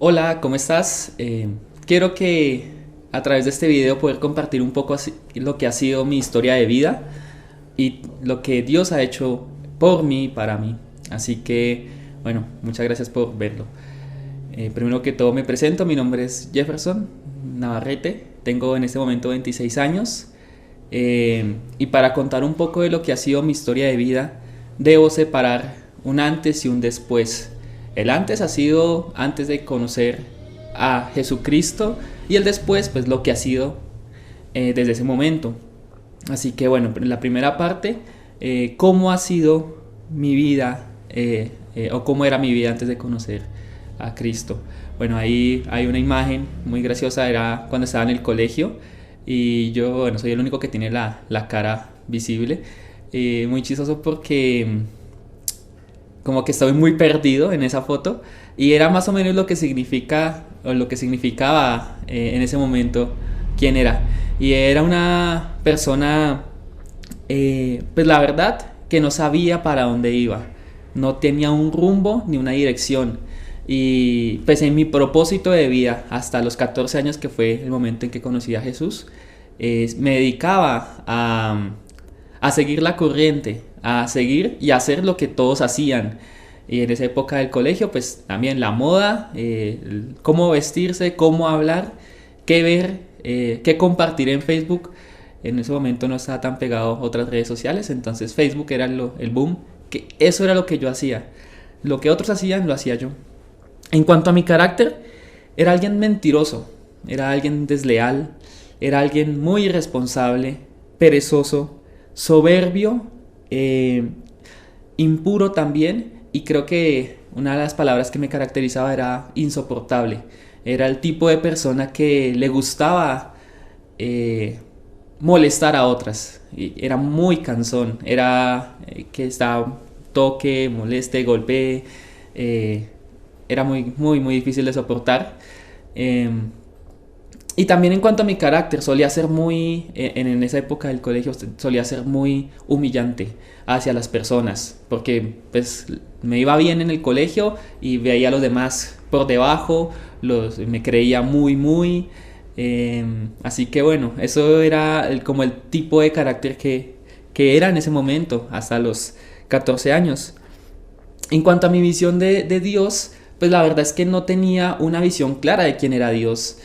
Hola, ¿cómo estás? Quiero que a través de este video poder compartir un poco lo que ha sido mi historia de vida y lo que Dios ha hecho por mí y para mí. Así que, bueno, muchas gracias por verlo. Primero que todo me presento, mi nombre es Jefferson Navarrete, tengo en este momento 26 años y para contar un poco de lo que ha sido mi historia de vida, debo separar un antes y un después. El antes ha sido antes de conocer a Jesucristo y el después, pues lo que ha sido desde ese momento. Así que bueno, en la primera parte, cómo ha sido mi vida o cómo era mi vida antes de conocer a Cristo. Bueno, ahí hay una imagen muy graciosa, era cuando estaba en el colegio y yo, bueno, soy el único que tiene la cara visible. Muy chistoso porque como que estoy muy perdido en esa foto y era más o menos lo que significa o lo que significaba en ese momento quién era. Y era una persona, pues la verdad, que no sabía para dónde iba, no tenía un rumbo ni una dirección. Y pues en mi propósito de vida, hasta los 14 años que fue el momento en que conocí a Jesús, me dedicaba a seguir la corriente, a seguir y hacer lo que todos hacían. Y en esa época del colegio, pues también la moda, cómo vestirse, cómo hablar, qué ver, qué compartir en Facebook. En ese momento no estaba tan pegado a otras redes sociales, entonces Facebook era el boom, que eso era lo que yo hacía. Lo que otros hacían, lo hacía yo. En cuanto a mi carácter, era alguien mentiroso, era alguien desleal, era alguien muy irresponsable, perezoso, soberbio, impuro también, y creo que una de las palabras que me caracterizaba era insoportable. Era el tipo de persona que le gustaba molestar a otras. Y era muy cansón, era que estaba toque, moleste, golpee. Era muy difícil de soportar. Eh, y también en cuanto a mi carácter, solía ser muy, en esa época del colegio, solía ser muy humillante hacia las personas, porque pues me iba bien en el colegio y veía a los demás por debajo, me creía así que bueno, eso era como el tipo de carácter que era en ese momento, hasta los 14 años. En cuanto a mi visión de Dios, pues la verdad es que no tenía una visión clara de quién era Dios.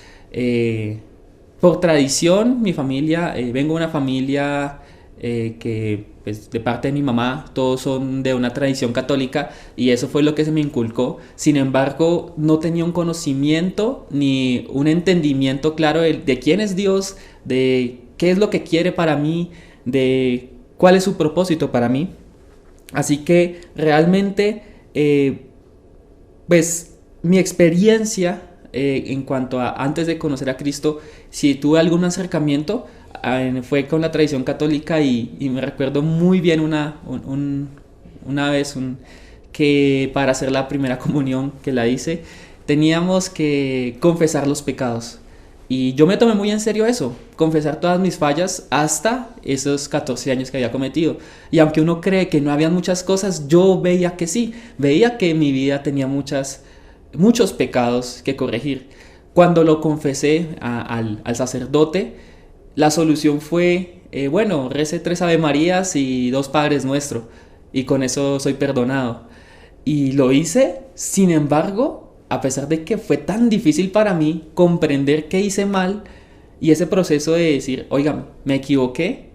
Por tradición, mi familia, vengo de una familia que pues, de parte de mi mamá, todos son de una tradición católica y eso fue lo que se me inculcó. Sin embargo, no tenía un conocimiento ni un entendimiento claro de quién es Dios, de qué es lo que quiere para mí, de cuál es su propósito para mí. Así que realmente, pues mi experiencia en cuanto a antes de conocer a Cristo, si tuve algún acercamiento, fue con la tradición católica y me recuerdo muy bien una vez que para hacer la primera comunión que la hice, teníamos que confesar los pecados. Y yo me tomé muy en serio eso, confesar todas mis fallas hasta esos 14 años que había cometido. Y aunque uno cree que no había muchas cosas, yo veía que sí, veía que mi vida tenía muchos pecados que corregir. Cuando lo confesé al sacerdote, la solución fue, bueno, recé 3 Ave Marías y 2 Padres Nuestro, y con eso soy perdonado. Y lo hice, sin embargo, a pesar de que fue tan difícil para mí comprender que hice mal y ese proceso de decir, oiga, me equivoqué,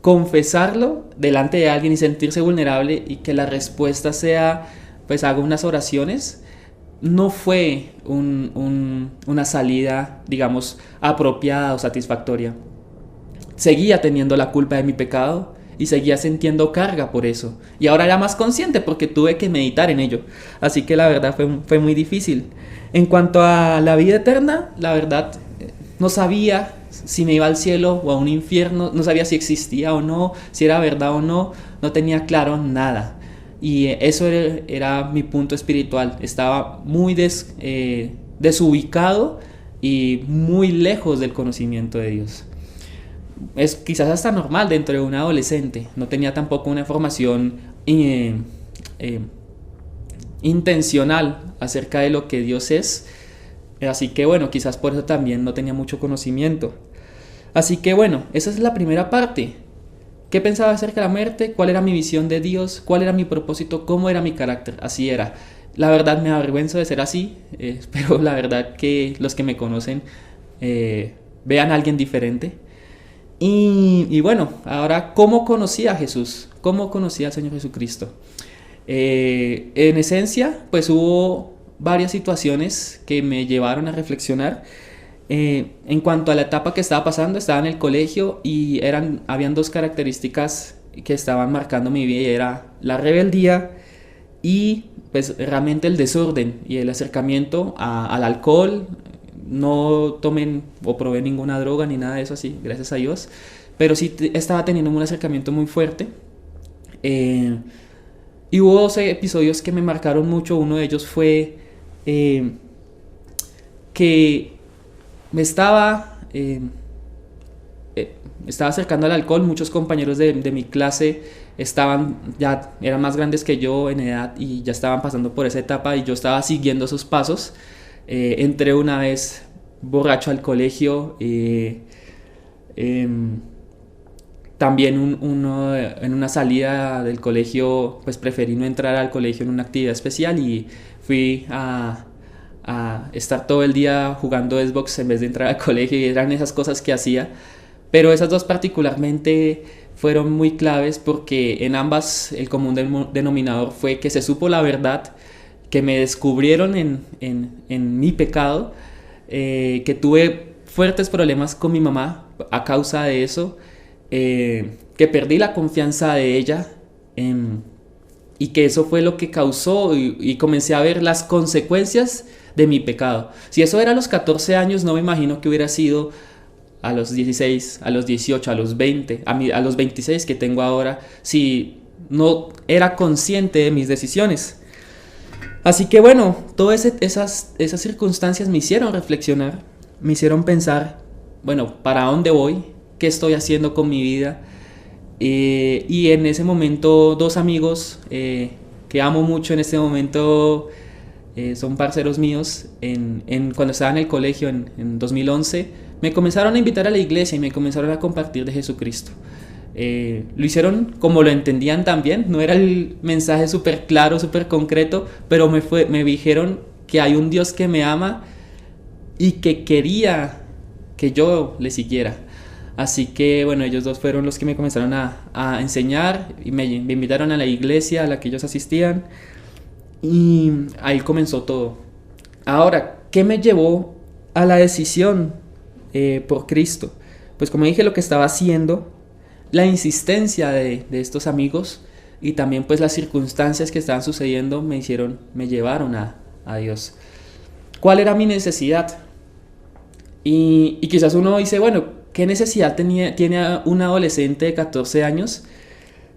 confesarlo delante de alguien y sentirse vulnerable y que la respuesta sea, pues hago unas oraciones, no fue una salida, digamos, apropiada o satisfactoria. Seguía teniendo la culpa de mi pecado y seguía sintiendo carga por eso. Y ahora era más consciente porque tuve que meditar en ello. Así que la verdad fue muy difícil. En cuanto a la vida eterna, la verdad no sabía si me iba al cielo o a un infierno, no sabía si existía o no, si era verdad o no, no tenía claro nada. Y eso era mi punto espiritual. Estaba muy desubicado y muy lejos del conocimiento de Dios. Es quizás hasta normal dentro de un adolescente. No tenía tampoco una formación eh, intencional acerca de lo que Dios es. Así que bueno, quizás por eso también no tenía mucho conocimiento. Así que bueno, esa es la primera parte. ¿Qué pensaba acerca de la muerte? ¿Cuál era mi visión de Dios? ¿Cuál era mi propósito? ¿Cómo era mi carácter? Así era. La verdad me avergüenzo de ser así, pero la verdad que los que me conocen vean a alguien diferente. Y bueno, ahora, ¿cómo conocí a Jesús? ¿Cómo conocí al Señor Jesucristo? En esencia, pues hubo varias situaciones que me llevaron a reflexionar. En cuanto a la etapa que estaba pasando, estaba en el colegio y habían dos características que estaban marcando mi vida, y era la rebeldía y pues realmente el desorden y el acercamiento al alcohol. No tomen o probé ninguna droga ni nada de eso así, gracias a Dios, pero sí estaba teniendo un acercamiento muy fuerte. Y hubo dos episodios que me marcaron mucho. Uno de ellos fue que me estaba acercando al alcohol. Muchos compañeros de mi clase eran más grandes que yo en edad y ya estaban pasando por esa etapa, y yo estaba siguiendo esos pasos. Entré una vez borracho al colegio. También en una salida del colegio, pues preferí no entrar al colegio en una actividad especial y fui a estar todo el día jugando Xbox en vez de entrar al colegio, y eran esas cosas que hacía. Pero esas dos particularmente fueron muy claves, porque en ambas el común denominador fue que se supo la verdad, que me descubrieron en mi pecado, que tuve fuertes problemas con mi mamá a causa de eso, que perdí la confianza de ella, y que eso fue lo que causó, y comencé a ver las consecuencias de mi pecado. Si eso era a los 14 años, no me imagino que hubiera sido a los 16, a los 18, a los 20, a los 26 que tengo ahora, si no era consciente de mis decisiones. Así que bueno, todas esas circunstancias me hicieron reflexionar, me hicieron pensar, bueno, ¿para dónde voy? ¿Qué estoy haciendo con mi vida? Y en ese momento, dos amigos que amo mucho en este momento, son parceros míos, cuando estaba en el colegio en 2011, me comenzaron a invitar a la iglesia y me comenzaron a compartir de Jesucristo. Lo hicieron como lo entendían también, no era el mensaje súper claro, súper concreto, pero me dijeron que hay un Dios que me ama y que quería que yo le siguiera. Así que bueno, ellos dos fueron los que me comenzaron a enseñar y me invitaron a la iglesia a la que ellos asistían, y ahí comenzó todo. Ahora, ¿qué me llevó a la decisión por Cristo? Pues como dije, lo que estaba haciendo, la insistencia de estos amigos, y también pues las circunstancias que estaban sucediendo me llevaron a Dios. ¿Cuál era mi necesidad? Y quizás uno dice, bueno, ¿qué necesidad tiene un adolescente de 14 años?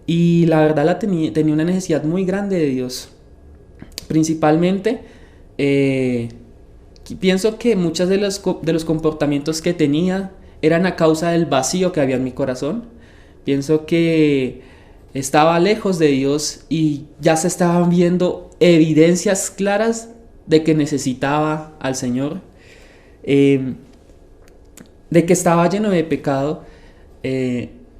Y la verdad tenía una necesidad muy grande de Dios. Principalmente, pienso que muchos de los comportamientos que tenía eran a causa del vacío que había en mi corazón. Pienso que estaba lejos de Dios y ya se estaban viendo evidencias claras de que necesitaba al Señor, de que estaba lleno de pecado.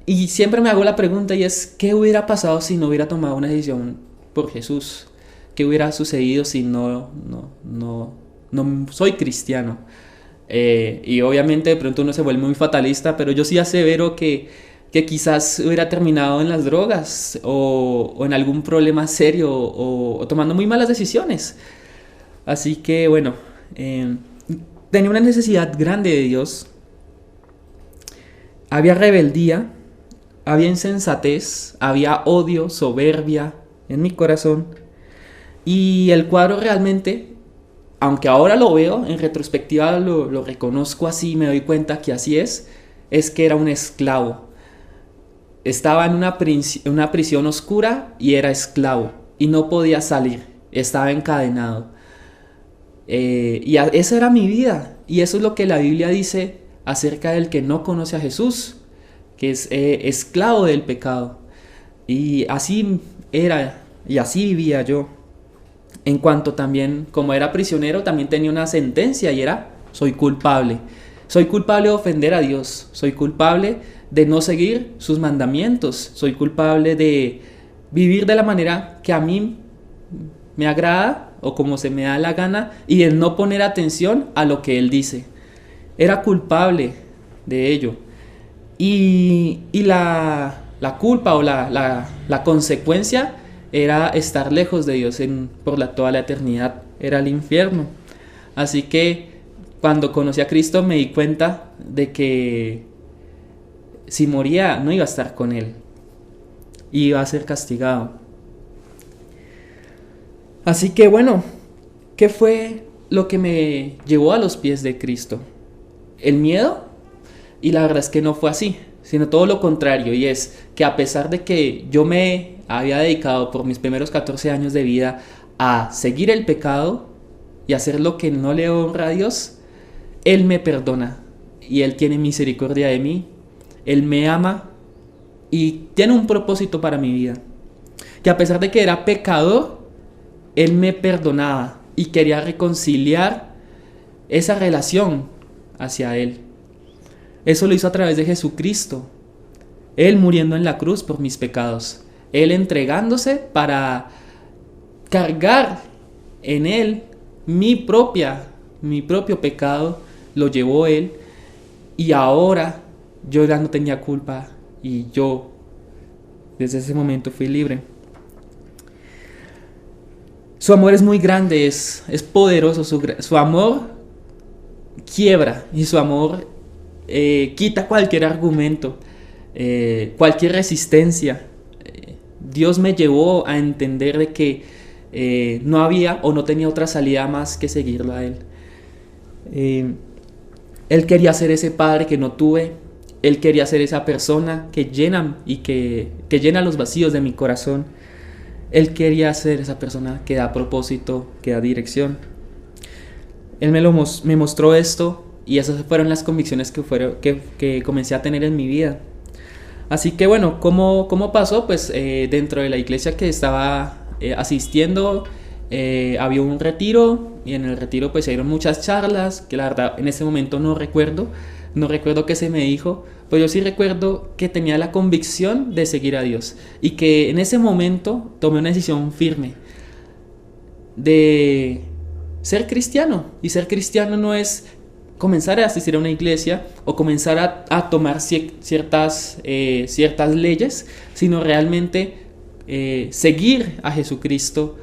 Y siempre me hago la pregunta, y es, ¿qué hubiera pasado si no hubiera tomado una decisión por Jesús? ¿Qué hubiera sucedido si no soy cristiano? Y obviamente de pronto uno se vuelve muy fatalista, pero yo sí asevero que quizás hubiera terminado en las drogas o en algún problema serio, o tomando muy malas decisiones. Así que bueno, tenía una necesidad grande de Dios. Había rebeldía, había insensatez, había odio, soberbia en mi corazón. Y el cuadro realmente, aunque ahora lo veo, en retrospectiva lo reconozco así, me doy cuenta que así es que era un esclavo. Estaba en una prisión oscura y era esclavo y no podía salir, estaba encadenado. Esa era mi vida, y eso es lo que la Biblia dice acerca del que no conoce a Jesús, que es esclavo del pecado. Y así era, y así vivía yo. En cuanto también, como era prisionero, también tenía una sentencia y era, soy culpable. Soy culpable de ofender a Dios, soy culpable de no seguir sus mandamientos, soy culpable de vivir de la manera que a mí me agrada o como se me da la gana y de no poner atención a lo que Él dice. Era culpable de ello. Y la culpa o la consecuencia era estar lejos de Dios toda la eternidad, era el infierno. Así que cuando conocí a Cristo me di cuenta de que si moría no iba a estar con Él, iba a ser castigado. Así que bueno, ¿qué fue lo que me llevó a los pies de Cristo? ¿El miedo? Y la verdad es que no fue así, sino todo lo contrario, y es que a pesar de que yo me había dedicado por mis primeros 14 años de vida a seguir el pecado y hacer lo que no le honra a Dios, Él me perdona y Él tiene misericordia de mí, Él me ama y tiene un propósito para mi vida. Que a pesar de que era pecador, Él me perdonaba y quería reconciliar esa relación hacia Él. Eso lo hizo a través de Jesucristo. Él muriendo en la cruz por mis pecados. Él entregándose para cargar en Él mi propio pecado. Lo llevó Él. Y ahora yo ya no tenía culpa. Y yo desde ese momento fui libre. Su amor es muy grande, es poderoso. Su amor quiebra y su amor quita cualquier argumento, cualquier resistencia. Dios me llevó a entender de que no había o no tenía otra salida más que seguirlo a Él. Él quería ser ese padre que no tuve. Él quería ser esa persona que llena y que llena los vacíos de mi corazón. Él quería ser esa persona que da propósito, que da dirección. Él me mostró esto y esas fueron las convicciones que comencé a tener en mi vida. Así que bueno, ¿cómo pasó? Pues dentro de la iglesia que estaba asistiendo había un retiro y en el retiro pues se dieron muchas charlas que la verdad en ese momento no recuerdo qué se me dijo, pero yo sí recuerdo que tenía la convicción de seguir a Dios y que en ese momento tomé una decisión firme de ser cristiano. Y ser cristiano no es comenzar a asistir a una iglesia o comenzar a tomar ciertas leyes, sino realmente seguir a Jesucristo,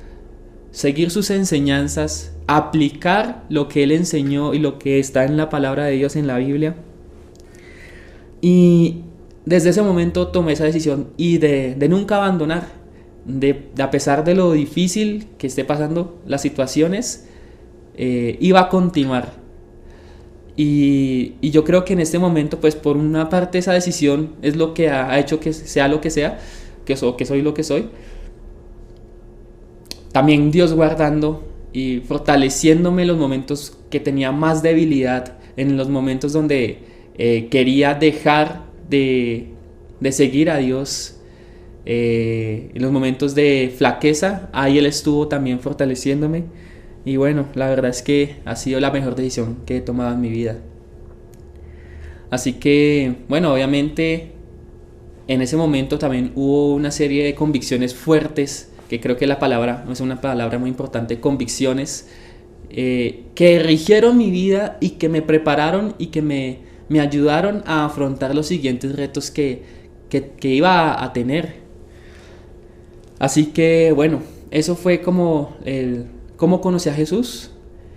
seguir sus enseñanzas, aplicar lo que Él enseñó y lo que está en la palabra de Dios en la Biblia. Y desde ese momento tomé esa decisión y de nunca abandonar, a pesar de lo difícil que esté pasando las situaciones, iba a continuar. Y yo creo que en este momento, pues por una parte esa decisión es lo que ha hecho que sea lo que sea, que soy lo que soy. También Dios guardando y fortaleciéndome en los momentos que tenía más debilidad, en los momentos donde quería dejar de seguir a Dios, en los momentos de flaqueza, ahí Él estuvo también fortaleciéndome. Y bueno, la verdad es que ha sido la mejor decisión que he tomado en mi vida. Así que, bueno, obviamente en ese momento también hubo una serie de convicciones fuertes, que creo que la palabra es una palabra muy importante, convicciones, que rigieron mi vida y que me prepararon y que me ayudaron a afrontar los siguientes retos que iba a tener. Así que, bueno, eso fue como cómo conocí a Jesús.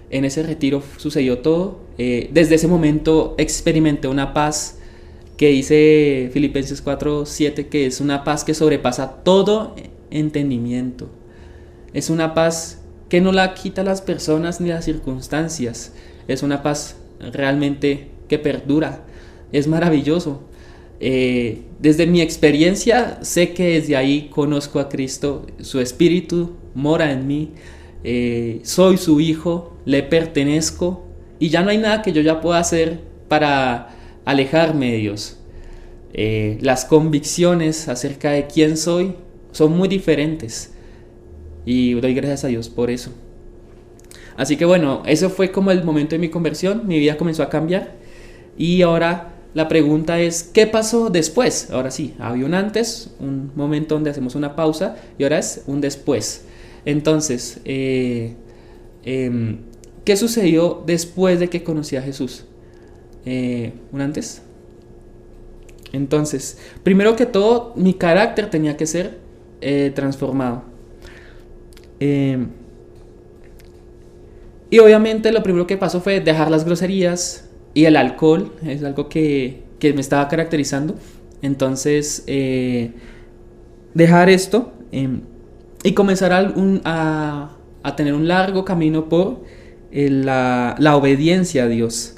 En ese retiro sucedió todo. Desde ese momento experimenté una paz que dice Filipenses 4:7, que es una paz que sobrepasa todo entendimiento. Es una paz que no la quita las personas ni las circunstancias. Es una paz realmente que perdura. Es maravilloso. Desde mi experiencia sé que desde ahí conozco a Cristo. Su Espíritu mora en mí. Soy su hijo, le pertenezco y ya no hay nada que yo ya pueda hacer para alejarme de Dios. Las convicciones acerca de quién soy son muy diferentes. y doy gracias a Dios por eso. Así que bueno, eso fue como el momento de mi conversión, mi vida comenzó a cambiar y ahora la pregunta es, ¿qué pasó después? Ahora sí, había un antes, un momento donde hacemos una pausa y ahora es un después. Entonces, ¿qué sucedió después de que conocí a Jesús? ¿Un antes? Entonces, primero que todo, mi carácter tenía que ser transformado. Y obviamente lo primero que pasó fue dejar las groserías y el alcohol, es algo que me estaba caracterizando. Entonces, dejar esto y comenzar a tener un largo camino por la obediencia a Dios.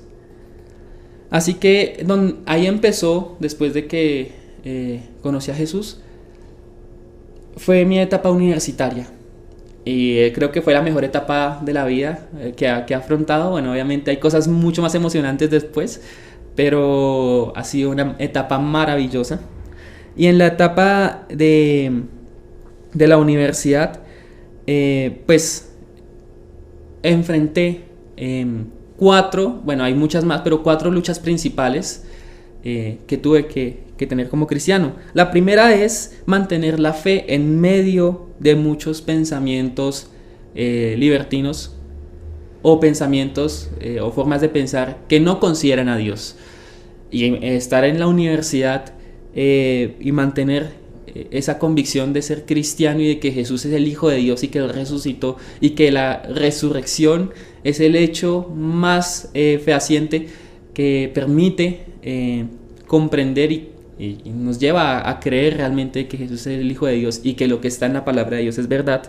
Así que ahí empezó, después de que conocí a Jesús, fue mi etapa universitaria. Y creo que fue la mejor etapa de la vida que he afrontado. Bueno, obviamente hay cosas mucho más emocionantes después, pero ha sido una etapa maravillosa. Y en la etapa de la universidad, pues enfrenté cuatro, bueno, hay muchas más, pero cuatro luchas principales que tuve que tener como cristiano. La primera es mantener la fe en medio de muchos pensamientos libertinos o pensamientos o formas de pensar que no consideran a Dios. Y estar en la universidad y mantener esa convicción de ser cristiano y de que Jesús es el Hijo de Dios y que Él resucitó y que la resurrección es el hecho más fehaciente que permite comprender y nos lleva a creer realmente que Jesús es el Hijo de Dios y que lo que está en la palabra de Dios es verdad.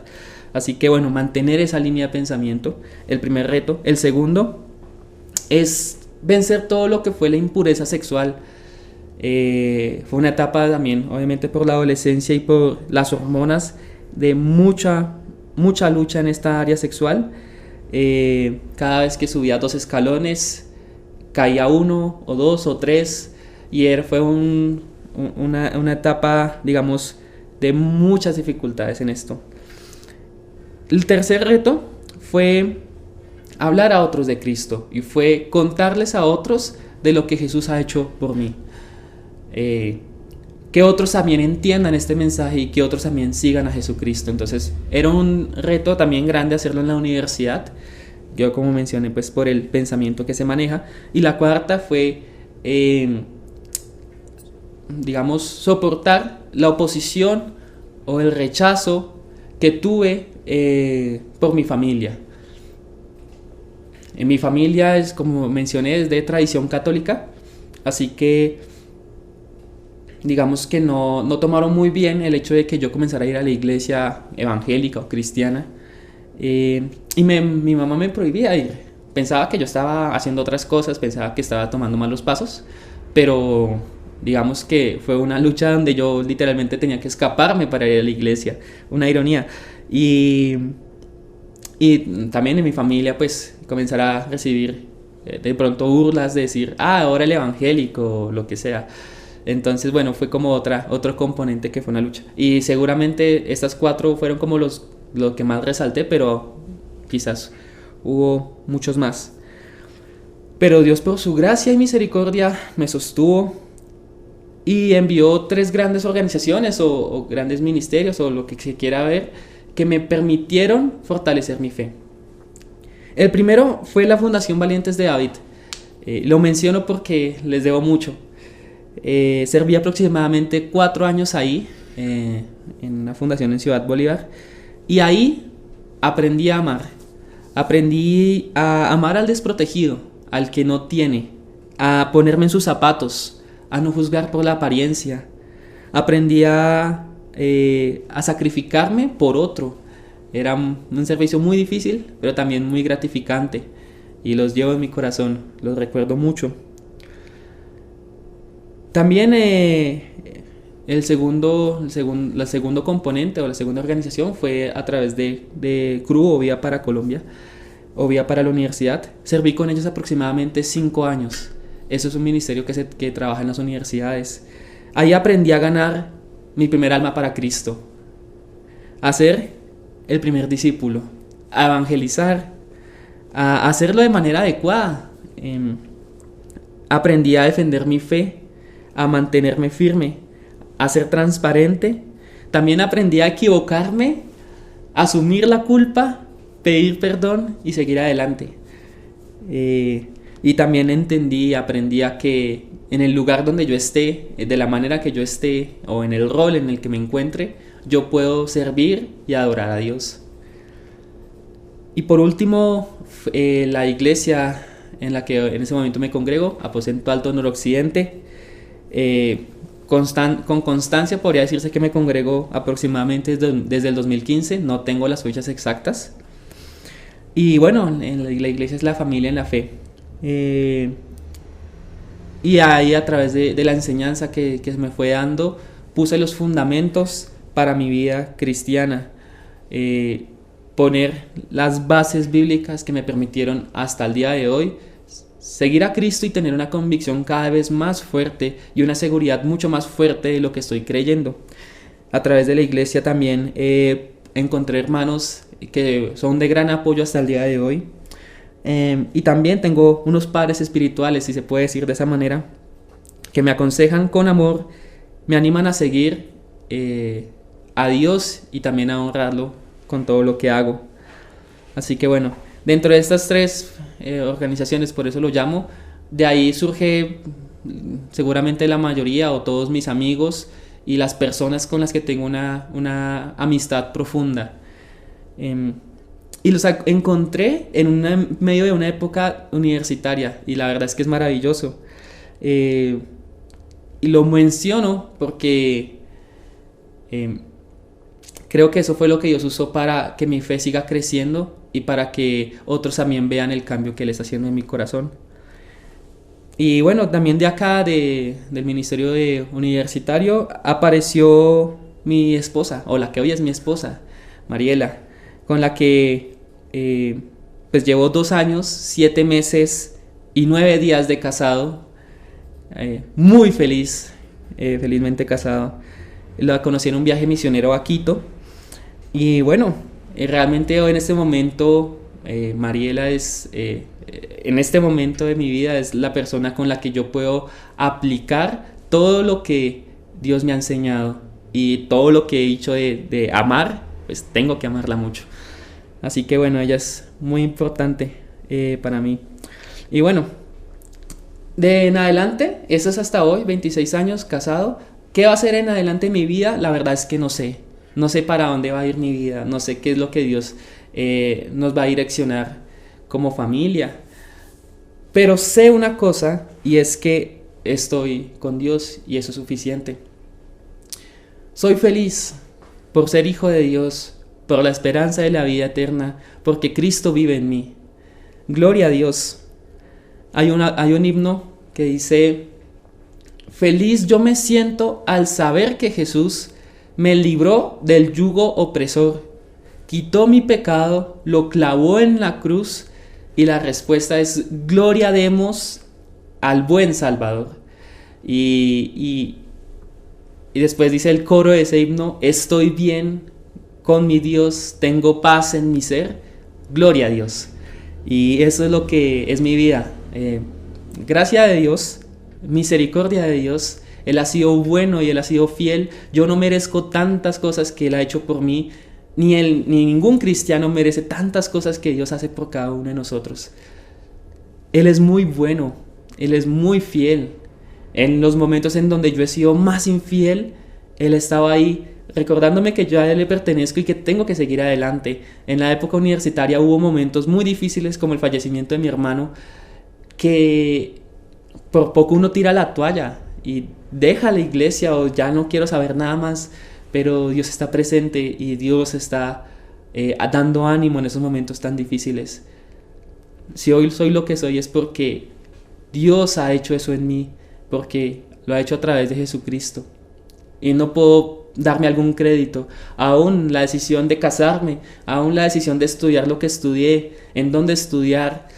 Así que bueno, mantener esa línea de pensamiento, el primer reto. El segundo es vencer todo lo que fue la impureza sexual. Fue una etapa también, obviamente por la adolescencia y por las hormonas, de mucha lucha en esta área sexual. Cada vez que subía 2 escalones, caía 1 o 2 o 3 y fue una etapa, digamos, de muchas dificultades en esto. El tercer reto fue hablar a otros de Cristo y fue contarles a otros de lo que Jesús ha hecho por mí. Que otros también entiendan este mensaje y que otros también sigan a Jesucristo. Entonces era un reto también grande hacerlo en la universidad, yo como mencioné, pues por el pensamiento que se maneja. Y la cuarta fue digamos, soportar la oposición o el rechazo que tuve por mi familia. En mi familia es, como mencioné, es de tradición católica, así que digamos que no tomaron muy bien el hecho de que yo comenzara a ir a la iglesia evangélica o cristiana, y mi mamá me prohibía ir. Pensaba que yo estaba haciendo otras cosas, pensaba que estaba tomando malos pasos, pero digamos que fue una lucha donde yo literalmente tenía que escaparme para ir a la iglesia, una ironía. Y también en mi familia pues comenzar a recibir de pronto burlas de decir, ahora el evangélico o lo que sea. Entonces bueno, fue como otro componente que fue una lucha. Y seguramente estas 4 fueron como lo que más resalté, pero quizás hubo muchos más. Pero Dios, por su gracia y misericordia, me sostuvo y envió 3 grandes organizaciones o grandes ministerios o lo que se quiera ver, que me permitieron fortalecer mi fe. El primero fue la Fundación Valientes de David. Lo menciono porque les debo mucho. Serví aproximadamente 4 años ahí, en una fundación en Ciudad Bolívar, y ahí aprendí a amar. Aprendí a amar al desprotegido, al que no tiene, a ponerme en sus zapatos, a no juzgar por la apariencia. Aprendí a sacrificarme por otro. Era un servicio muy difícil, pero también muy gratificante, y los llevo en mi corazón, los recuerdo mucho. También el segundo componente o la segunda organización fue a través de CRU o Vía para Colombia o Vía para la Universidad. Serví con ellos aproximadamente 5 años. Eso es un ministerio que trabaja en las universidades. Ahí aprendí a ganar mi primer alma para Cristo, a ser el primer discípulo, a evangelizar, a hacerlo de manera adecuada. Aprendí a defender mi fe, a mantenerme firme, a ser transparente. También aprendí a equivocarme, asumir la culpa, pedir perdón y seguir adelante. Y también aprendí a que en el lugar donde yo esté, de la manera que yo esté o en el rol en el que me encuentre, yo puedo servir y adorar a Dios. Y por último, la iglesia en la que en ese momento me congrego, Aposento Alto Noroccidente, con constancia podría decirse que me congrego aproximadamente desde el 2015, no tengo las fechas exactas. Y bueno, la iglesia es la familia en la fe. Y ahí, a través de la enseñanza que me fue dando, puse los fundamentos para mi vida cristiana. Poner las bases bíblicas que me permitieron hasta el día de hoy seguir a Cristo y tener una convicción cada vez más fuerte y una seguridad mucho más fuerte de lo que estoy creyendo. A través de la iglesia también encontré hermanos que son de gran apoyo hasta el día de hoy. Y también tengo unos padres espirituales, si se puede decir de esa manera, que me aconsejan con amor, me animan a seguir a Dios y también a honrarlo con todo lo que hago. Así que bueno, dentro de estas tres organizaciones, por eso lo llamo, de ahí surge seguramente la mayoría o todos mis amigos y las personas con las que tengo una amistad profunda. Y los encontré en medio de una época universitaria y la verdad es que es maravilloso. Y lo menciono porque creo que eso fue lo que Dios usó para que mi fe siga creciendo y para que otros también vean el cambio que Él está haciendo en mi corazón. Y bueno, también de acá, del ministerio universitario, apareció mi esposa, o la que hoy es mi esposa, Mariela, con la que pues llevo 2 años, 7 meses y 9 días de casado. Muy feliz, felizmente casado. La conocí en un viaje misionero a Quito. Y bueno, realmente hoy en este momento, Mariela es, en este momento de mi vida, es la persona con la que yo puedo aplicar todo lo que Dios me ha enseñado. Y todo lo que he dicho de amar, pues tengo que amarla mucho. Así que bueno, ella es muy importante para mí. Y bueno, de en adelante, eso es hasta hoy, 26 años casado. ¿Qué va a ser en adelante en mi vida? La verdad es que no sé. No sé para dónde va a ir mi vida. No sé qué es lo que Dios nos va a direccionar como familia. Pero sé una cosa, y es que estoy con Dios y eso es suficiente. Soy feliz por ser hijo de Dios, por la esperanza de la vida eterna, porque Cristo vive en mí. Gloria a Dios. Hay un himno que dice: feliz yo me siento al saber que Jesús me libró del yugo opresor, quitó mi pecado, lo clavó en la cruz, y la respuesta es: gloria demos al buen Salvador. Y después dice el coro de ese himno: estoy bien con mi Dios, tengo paz en mi ser, gloria a Dios. Y eso es lo que es mi vida. Gracia de Dios, misericordia de Dios. Él ha sido bueno y Él ha sido fiel. Yo no merezco tantas cosas que Él ha hecho por mí, ni ningún cristiano merece tantas cosas que Dios hace por cada uno de nosotros. Él es muy bueno, Él es muy fiel. En los momentos en donde yo he sido más infiel, Él estaba ahí recordándome que yo a Él le pertenezco y que tengo que seguir adelante. En la época universitaria hubo momentos muy difíciles, como el fallecimiento de mi hermano, que por poco uno tira la toalla y deja la iglesia o ya no quiero saber nada más, pero Dios está presente y Dios está dando ánimo en esos momentos tan difíciles. Si hoy soy lo que soy es porque Dios ha hecho eso en mí, porque lo ha hecho a través de Jesucristo. Y no puedo darme algún crédito. Aún la decisión de casarme, aún la decisión de estudiar lo que estudié, en dónde estudiar,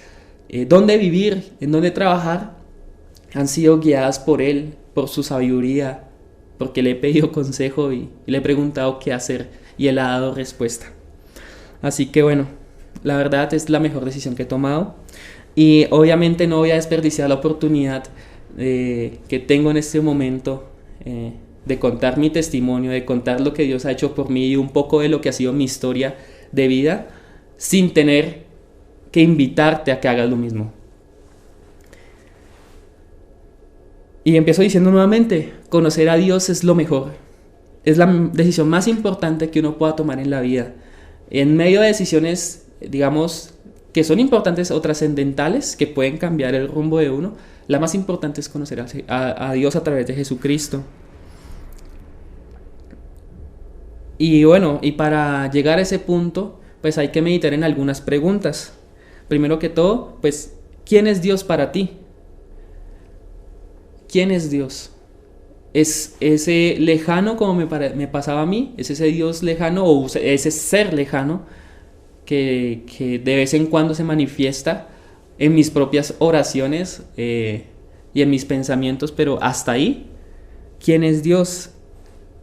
dónde vivir, en dónde trabajar, han sido guiadas por Él, por su sabiduría, porque le he pedido consejo y le he preguntado qué hacer y Él ha dado respuesta. Así que bueno, la verdad es la mejor decisión que he tomado. Y obviamente no voy a desperdiciar la oportunidad que tengo en este momento de contar mi testimonio, de contar lo que Dios ha hecho por mí y un poco de lo que ha sido mi historia de vida, sin tener que invitarte a que hagas lo mismo. Y empiezo diciendo nuevamente, conocer a Dios es lo mejor. Es la decisión más importante que uno pueda tomar en la vida. En medio de decisiones, digamos, que son importantes o trascendentales, que pueden cambiar el rumbo de uno, la más importante es conocer a Dios a través de Jesucristo. Y bueno, y para llegar a ese punto, pues hay que meditar en algunas preguntas. Primero que todo, pues, ¿quién es Dios para ti? ¿Quién es Dios? ¿Es ese lejano como me pasaba a mí? ¿Es ese Dios lejano o ese ser lejano que de vez en cuando se manifiesta en mis propias oraciones y en mis pensamientos? Pero hasta ahí, ¿quién es Dios?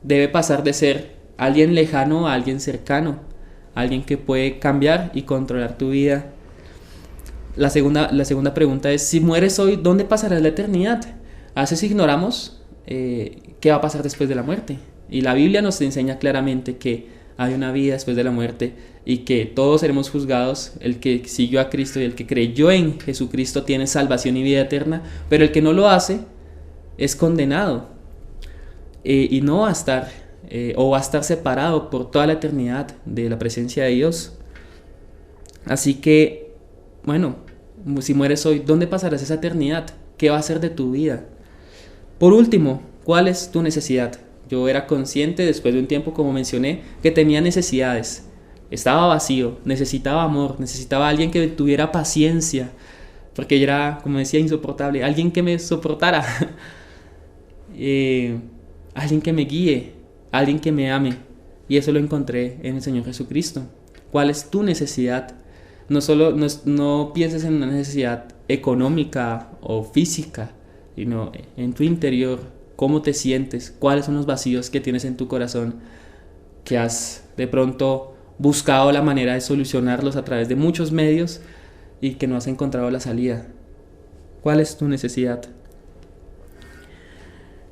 Debe pasar de ser alguien lejano a alguien cercano, alguien que puede cambiar y controlar tu vida. La segunda pregunta es, si mueres hoy, ¿dónde pasarás la eternidad? A veces ignoramos qué va a pasar después de la muerte. Y la Biblia nos enseña claramente que hay una vida después de la muerte y que todos seremos juzgados. El que siguió a Cristo y el que creyó en Jesucristo tiene salvación y vida eterna, pero el que no lo hace es condenado y no va a estar o va a estar separado por toda la eternidad de la presencia de Dios. Así que, bueno, si mueres hoy, ¿dónde pasarás esa eternidad? ¿Qué va a ser de tu vida? Por último, ¿cuál es tu necesidad? Yo era consciente después de un tiempo, como mencioné, que tenía necesidades. Estaba vacío, necesitaba amor, necesitaba alguien que tuviera paciencia, porque yo era, como decía, insoportable. Alguien que me soportara, alguien que me guíe, alguien que me ame. Y eso lo encontré en el Señor Jesucristo. ¿Cuál es tu necesidad? No pienses en una necesidad económica o física, sino en tu interior, cómo te sientes, cuáles son los vacíos que tienes en tu corazón, que has de pronto buscado la manera de solucionarlos a través de muchos medios y que no has encontrado la salida. ¿Cuál es tu necesidad?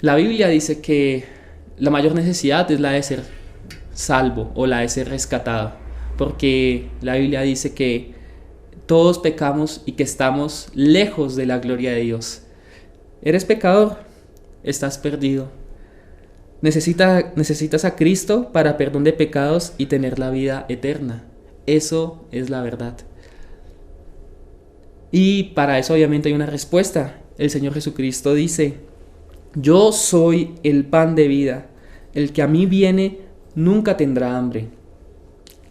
La Biblia dice que la mayor necesidad es la de ser salvo o la de ser rescatado, porque la Biblia dice que todos pecamos y que estamos lejos de la gloria de Dios. ¿Eres pecador? Estás perdido. Necesitas a Cristo para perdón de pecados y tener la vida eterna. Eso es la verdad. Y para eso obviamente hay una respuesta. El Señor Jesucristo dice: yo soy el pan de vida. El que a mí viene nunca tendrá hambre.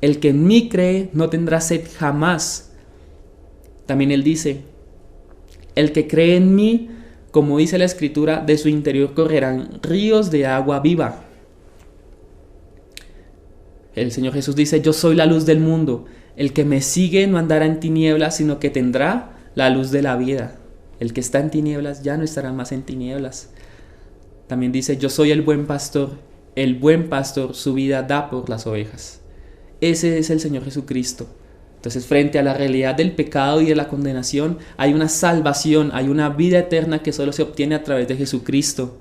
El que en mí cree no tendrá sed jamás. También Él dice: el que cree en mí, como dice la Escritura, de su interior correrán ríos de agua viva. El Señor Jesús dice: yo soy la luz del mundo. El que me sigue no andará en tinieblas, sino que tendrá la luz de la vida. El que está en tinieblas ya no estará más en tinieblas. También dice: yo soy el buen pastor. El buen pastor su vida da por las ovejas. Ese es el Señor Jesucristo. Entonces, frente a la realidad del pecado y de la condenación, hay una salvación, hay una vida eterna que solo se obtiene a través de Jesucristo.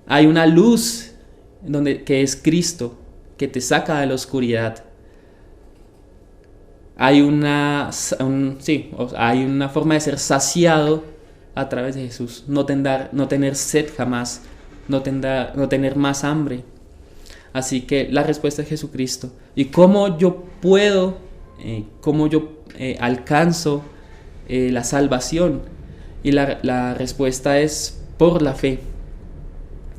Hay una luz que es Cristo, que te saca de la oscuridad. Hay una forma de ser saciado a través de Jesús. No tener sed jamás, no tener más hambre. Así que la respuesta es Jesucristo. ¿Y cómo yo puedo alcanzo la salvación? Y la respuesta es por la fe.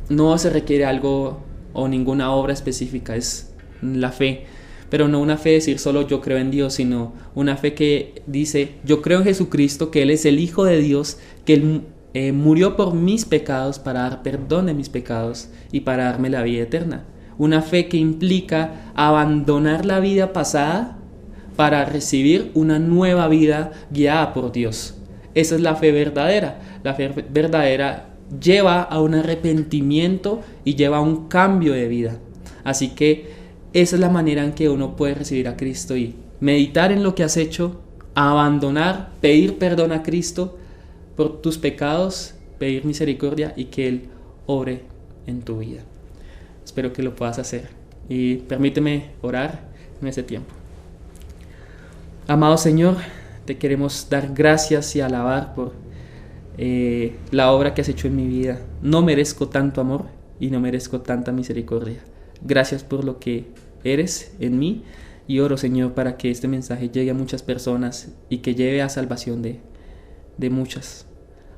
No se requiere algo o ninguna obra específica, es la fe. Pero no una fe de decir solo yo creo en Dios, sino una fe que dice: yo creo en Jesucristo, que Él es el Hijo de Dios, que Él murió por mis pecados para dar perdón de mis pecados y para darme la vida eterna. Una fe que implica abandonar la vida pasada para recibir una nueva vida guiada por Dios. Esa es la fe verdadera. La fe verdadera lleva a un arrepentimiento y lleva a un cambio de vida. Así que esa es la manera en que uno puede recibir a Cristo y meditar en lo que has hecho, abandonar, pedir perdón a Cristo por tus pecados, pedir misericordia y que Él obre en tu vida. Espero que lo puedas hacer y permíteme orar en ese tiempo. Amado Señor, te queremos dar gracias y alabar por la obra que has hecho en mi vida. No merezco tanto amor y no merezco tanta misericordia. Gracias por lo que eres en mí y oro, Señor, para que este mensaje llegue a muchas personas y que lleve a salvación de muchas.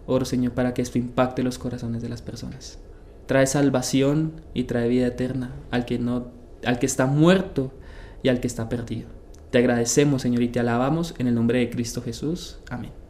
Oro, Señor, para que esto impacte los corazones de las personas. Trae salvación y trae vida eterna al que está muerto y al que está perdido. Te agradecemos, Señor, y te alabamos en el nombre de Cristo Jesús. Amén.